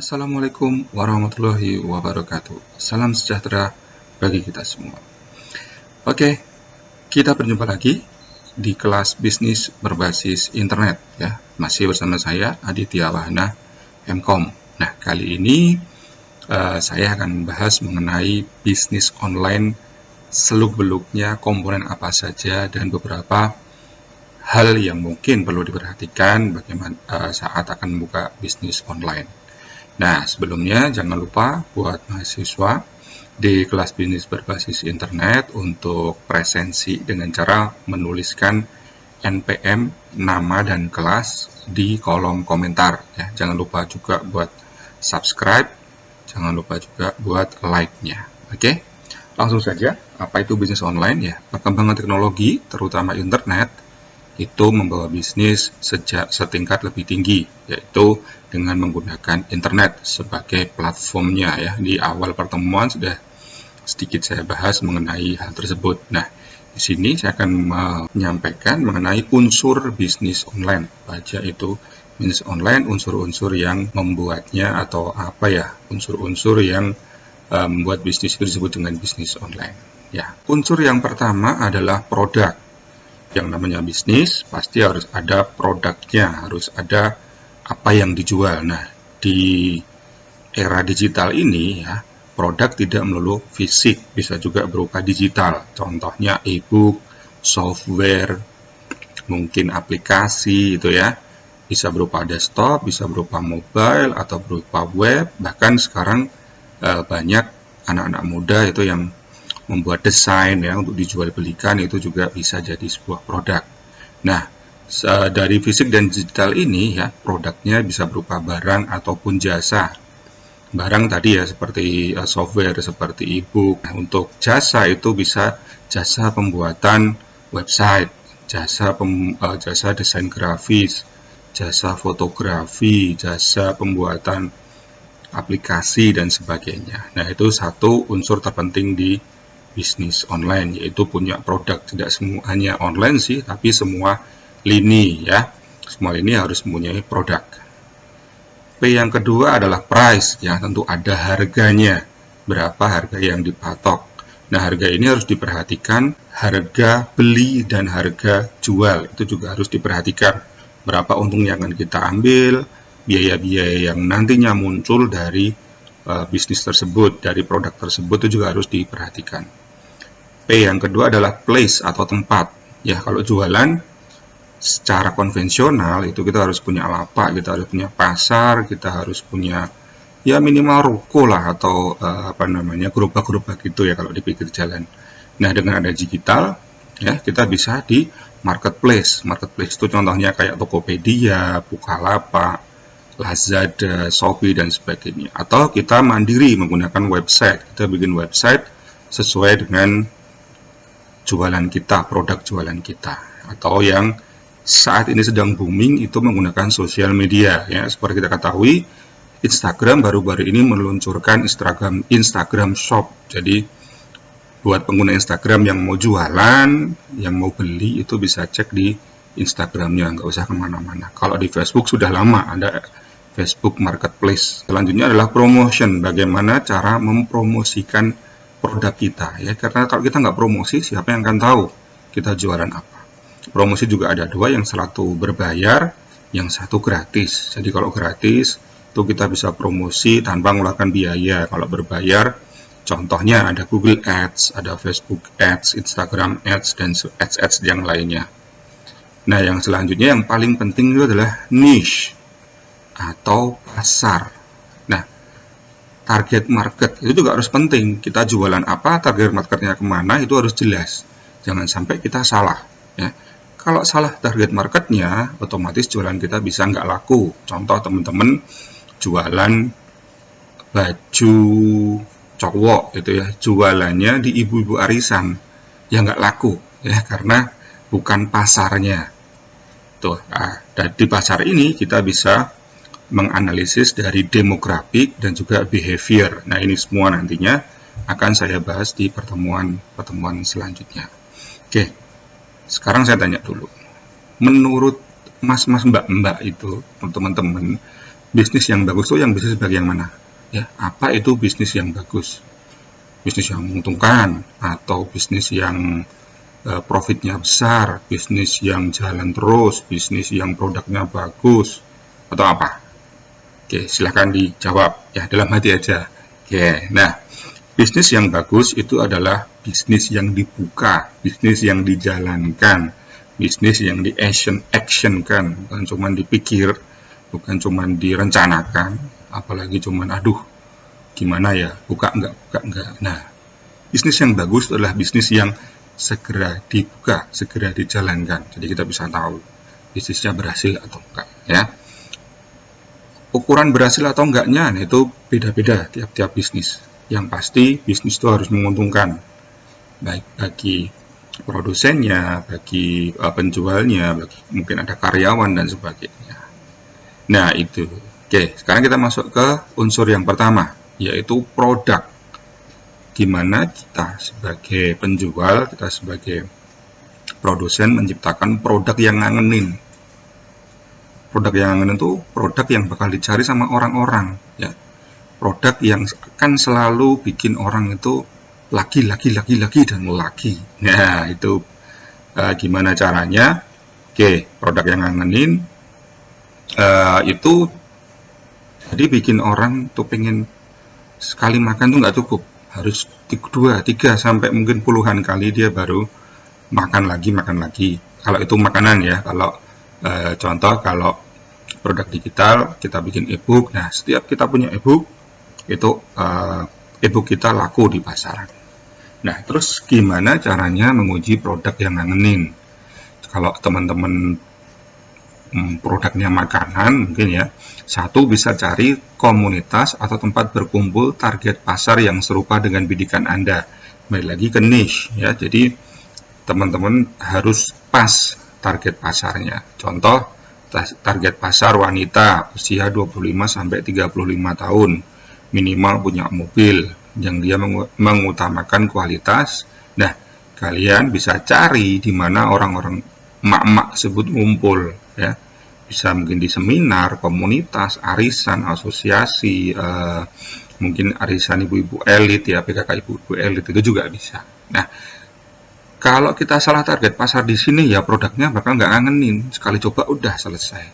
Assalamualaikum warahmatullahi wabarakatuh. Salam sejahtera bagi kita semua. Oke, kita berjumpa lagi di kelas bisnis berbasis internet ya. Masih bersama saya Aditya Wahana MKOM. Nah, kali ini saya akan membahas mengenai bisnis online seluk-beluknya, komponen apa saja dan beberapa hal yang mungkin perlu diperhatikan bagaimana saat akan membuka bisnis online. Nah, sebelumnya jangan lupa buat mahasiswa di kelas bisnis berbasis internet untuk presensi dengan cara menuliskan NPM, nama dan kelas di kolom komentar ya. Jangan lupa juga buat subscribe, jangan lupa juga buat like-nya. Oke? Langsung saja, apa itu bisnis online ya? Perkembangan teknologi, terutama internet, itu membawa bisnis setingkat lebih tinggi, yaitu dengan menggunakan internet sebagai platformnya ya. Di awal pertemuan sudah sedikit saya bahas mengenai hal tersebut. Nah, di sini saya akan menyampaikan mengenai unsur bisnis online. Baca itu bisnis online, unsur-unsur yang membuatnya atau apa ya, unsur-unsur yang membuat bisnis itu disebut dengan bisnis online. Ya, unsur yang pertama adalah produk. Yang namanya bisnis pasti harus ada produknya, harus ada apa yang dijual. Nah, di era digital ini ya, produk tidak melulu fisik, bisa juga berupa digital. Contohnya e-book, software, mungkin aplikasi itu ya. Bisa berupa desktop, bisa berupa mobile atau berupa web. Bahkan sekarang banyak anak-anak muda itu yang membuat desain ya untuk dijual belikan, itu juga bisa jadi sebuah produk. Nah, dari fisik dan digital ini ya, produknya bisa berupa barang ataupun jasa. Barang tadi ya seperti software, seperti e-book. Nah, untuk jasa itu bisa jasa pembuatan website, jasa desain grafis, jasa fotografi, jasa pembuatan aplikasi dan sebagainya. Nah, itu satu unsur terpenting di bisnis online, yaitu punya produk. Tidak hanya online sih, tapi semua lini ya, semua lini harus mempunyai produk. P yang kedua adalah price ya, tentu ada harganya, berapa harga yang dipatok. Nah, harga ini harus diperhatikan, harga beli dan harga jual itu juga harus diperhatikan, berapa untung yang akan kita ambil, biaya-biaya yang nantinya muncul dari bisnis tersebut, dari produk tersebut itu juga harus diperhatikan. P yang kedua adalah place atau tempat. Ya, kalau jualan secara konvensional itu kita harus punya lapak, kita harus punya pasar, kita harus punya ya minimal ruko lah atau gerobak-gerobak gitu ya kalau di pinggir jalan. Nah, dengan ada digital ya kita bisa di marketplace. Marketplace itu contohnya kayak Tokopedia, Bukalapak, Lazada, Shopee dan sebagainya. Atau kita mandiri menggunakan website. Kita bikin website sesuai dengan jualan kita, produk jualan kita. Atau yang saat ini sedang booming itu menggunakan sosial media ya. Seperti kita ketahui, Instagram baru-baru ini meluncurkan Instagram Shop. Jadi buat pengguna Instagram yang mau jualan, yang mau beli itu bisa cek di Instagramnya, nggak usah kemana-mana. Kalau di Facebook sudah lama ada Facebook Marketplace. Selanjutnya adalah promotion, bagaimana cara mempromosikan produk kita ya, karena kalau kita nggak promosi, siapa yang akan tahu kita jualan apa. Promosi juga ada dua, yang satu berbayar, yang satu gratis. Jadi kalau gratis itu kita bisa promosi tanpa mengeluarkan biaya. Kalau berbayar, contohnya ada Google Ads, ada Facebook Ads, Instagram Ads, dan Ads yang lainnya. Nah, yang selanjutnya yang paling penting itu adalah niche atau pasar. Nah, target market itu juga harus penting. Kita jualan apa, target marketnya kemana, itu harus jelas. Jangan sampai kita salah ya. Kalau salah target marketnya, otomatis jualan kita bisa nggak laku. Contoh teman-teman jualan baju cowok gitu ya, jualannya di ibu-ibu arisan, ya nggak laku ya, karena bukan pasarnya. Tuh, dan di pasar ini kita bisa menganalisis dari demografik dan juga behavior. Nah, ini semua nantinya akan saya bahas di pertemuan selanjutnya. Oke, sekarang saya tanya dulu. Menurut mas-mas mbak-mbak itu, teman-teman, Bisnis yang bagus itu yang bisnis bagian mana? Ya, apa itu bisnis yang bagus? Bisnis yang menguntungkan atau bisnis yang profitnya besar, bisnis yang jalan terus, bisnis yang produknya bagus, atau apa? Oke, silahkan dijawab ya dalam hati aja. Oke, nah bisnis yang bagus itu adalah bisnis yang dibuka, bisnis yang dijalankan, bisnis yang actionkan, bukan cuma dipikir, bukan cuma direncanakan, apalagi cuma aduh gimana ya, buka enggak. Nah, bisnis yang bagus adalah bisnis yang segera dibuka, segera dijalankan. Jadi kita bisa tahu bisnisnya berhasil atau enggak ya. Ukuran berhasil atau enggaknya nah itu beda-beda tiap-tiap bisnis. Yang pasti bisnis itu harus menguntungkan, baik bagi produsennya, bagi penjualnya, bagi mungkin ada karyawan dan sebagainya. Nah itu. Oke, sekarang kita masuk ke unsur yang pertama, yaitu produk. Gimana kita sebagai penjual, kita sebagai produsen menciptakan produk yang ngangenin. Produk yang ngangenin itu produk yang bakal dicari sama orang-orang, ya. Produk yang akan selalu bikin orang itu lagi dan lagi. Nah, itu gimana caranya? Oke, produk yang ngangenin itu jadi bikin orang tuh pengen sekali makan tuh nggak cukup, harus 2, 3 sampai mungkin puluhan kali dia baru makan lagi. Kalau itu makanan ya, kalau contoh kalau produk digital kita bikin e-book, nah setiap kita punya e-book itu e-book kita laku di pasaran. Nah terus gimana caranya menguji produk yang ngangenin? Kalau teman-teman produknya makanan mungkin ya, satu bisa cari komunitas atau tempat berkumpul target pasar yang serupa dengan bidikan Anda. Kembali lagi ke niche ya, jadi teman-teman harus pas target pasarnya. Contoh, target pasar wanita usia 25 sampai 35 tahun, minimal punya mobil yang dia mengutamakan kualitas. Nah, kalian bisa cari di mana orang-orang emak-emak sebut ngumpul ya. Bisa mungkin di seminar, komunitas, arisan, asosiasi, mungkin arisan ibu-ibu elit ya, PKK ibu-ibu elit itu juga bisa. Nah, kalau kita salah target pasar di sini ya produknya bakal nggak ngangenin, sekali coba udah selesai.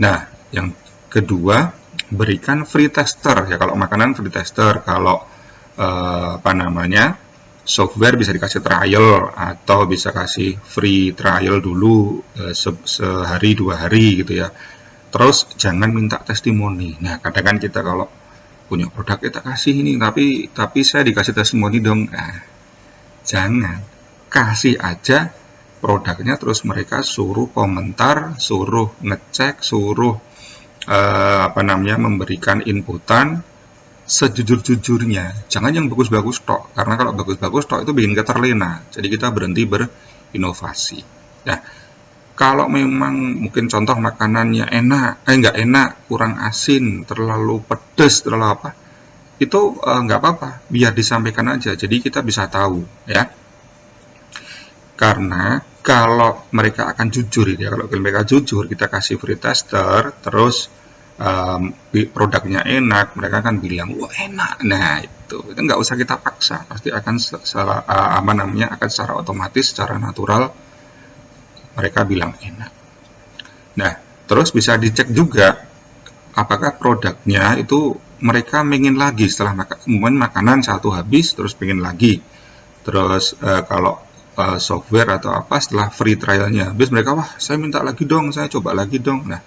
Nah, yang kedua, berikan free tester ya. Kalau makanan free tester, kalau software bisa dikasih trial atau bisa kasih free trial dulu sehari 2 hari gitu ya. Terus jangan minta testimoni. Nah, kadang kan kita kalau punya produk kita kasih ini, tapi saya dikasih testimoni dong. Nah, jangan, kasih aja produknya terus mereka suruh komentar, suruh ngecek, suruh memberikan inputan sejujur-jujurnya. Jangan yang bagus-bagus tok, karena kalau bagus-bagus tok itu bikin kita terlena. Jadi kita berhenti berinovasi. Nah, kalau memang mungkin contoh makanannya nggak enak, kurang asin, terlalu pedas, terlalu apa, itu nggak apa-apa, biar disampaikan aja. Jadi kita bisa tahu ya. Karena kalau mereka akan jujur ya, kalau mereka jujur, kita kasih free tester, terus produknya enak, mereka akan bilang wah enak. Nah itu nggak usah kita paksa, pasti akan akan secara otomatis, secara natural mereka bilang enak. Nah terus bisa dicek juga apakah produknya itu mereka pengen lagi setelah makanan satu habis terus pengen lagi. Terus kalau software atau apa setelah free trialnya habis mereka wah saya minta lagi dong, saya coba lagi dong. Nah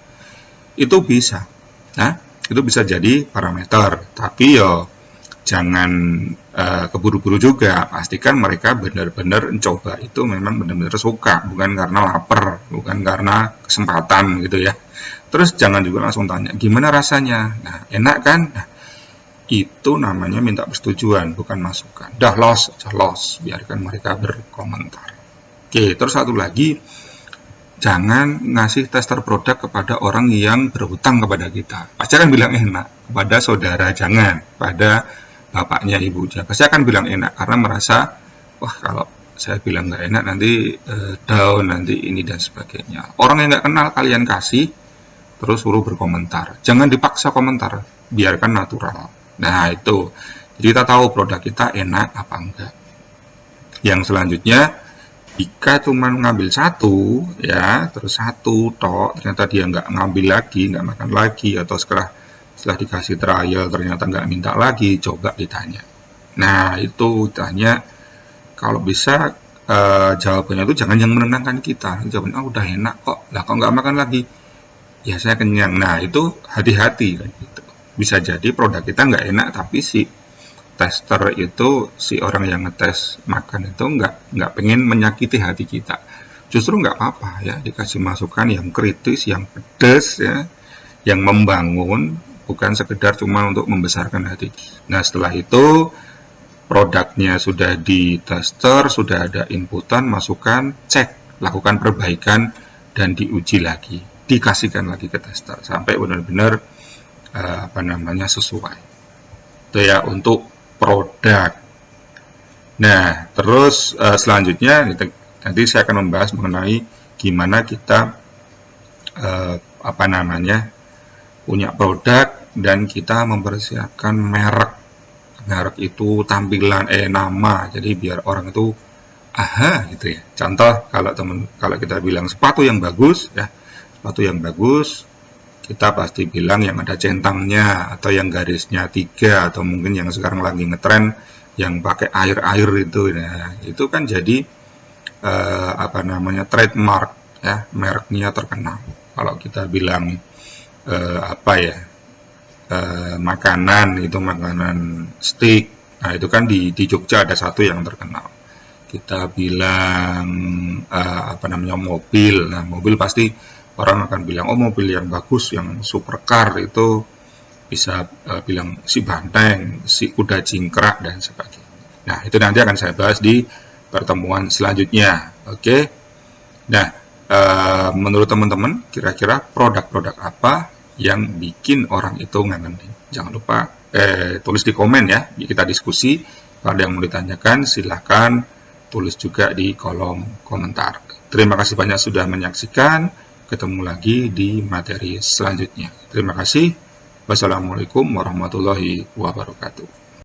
itu bisa. Nah, itu bisa jadi parameter, tapi yo jangan keburu-buru juga. Pastikan mereka benar-benar coba itu memang benar-benar suka, bukan karena lapar, bukan karena kesempatan gitu ya. Terus jangan juga langsung tanya, gimana rasanya? Nah, enak kan? Nah, itu namanya minta persetujuan, bukan masukan. Dah los, biarkan mereka berkomentar. Oke, terus satu lagi, jangan ngasih tester produk kepada orang yang berhutang kepada kita. Pasti akan bilang enak. Kepada saudara jangan. Pada bapaknya, ibunya. Pasti akan bilang enak. Karena merasa, wah kalau saya bilang nggak enak nanti down, nanti ini dan sebagainya. Orang yang nggak kenal kalian kasih, terus suruh berkomentar. Jangan dipaksa komentar, biarkan natural. Nah, itu. Jadi kita tahu produk kita enak apa enggak. Yang selanjutnya, jika cuma ngambil satu, ya, terus satu tok, ternyata dia nggak ngambil lagi, nggak makan lagi, atau setelah dikasih trial ternyata nggak minta lagi, coba ditanya. Nah, itu tanya, kalau bisa jawabannya itu jangan yang menenangkan kita. Jawabannya, udah enak kok, lah kok nggak makan lagi? Ya saya kenyang. Nah, itu hati-hati kan gitu. Bisa jadi produk kita nggak enak, tapi si tester itu, si orang yang ngetes makan itu nggak pengen menyakiti hati kita. Justru nggak apa-apa ya, dikasih masukan yang kritis, yang pedas ya, yang membangun, bukan sekedar cuma untuk membesarkan hati. Nah, setelah itu produknya sudah ditester, sudah ada inputan, masukan, cek, lakukan perbaikan, dan diuji lagi, dikasihkan lagi ke tester sampai benar-benar sesuai. Itu ya untuk produk. Nah, terus selanjutnya nanti saya akan membahas mengenai gimana kita punya produk dan kita mempersiapkan merek. Merek itu tampilan nama, jadi biar orang itu aha gitu ya. Contoh kalau kita bilang sepatu yang bagus ya, sepatu yang bagus, kita pasti bilang yang ada centangnya atau yang garisnya 3 atau mungkin yang sekarang lagi ngetren yang pakai air itu. Nah, itu kan jadi trademark ya, mereknya terkenal. Kalau kita bilang makanan itu makanan steak, nah itu kan di Jogja ada satu yang terkenal. Kita bilang mobil, nah mobil pasti orang akan bilang, oh mobil yang bagus, yang supercar itu bisa bilang si Banteng, si kuda jingkrak, dan sebagainya. Nah, itu nanti akan saya bahas di pertemuan selanjutnya. Oke. Nah, menurut teman-teman, kira-kira produk-produk apa yang bikin orang itu ngangenin? Jangan lupa tulis di komen ya, kita diskusi. Kalau ada yang mau ditanyakan, silahkan tulis juga di kolom komentar. Terima kasih banyak sudah menyaksikan. Ketemu lagi di materi selanjutnya. Terima kasih. Wassalamualaikum warahmatullahi wabarakatuh.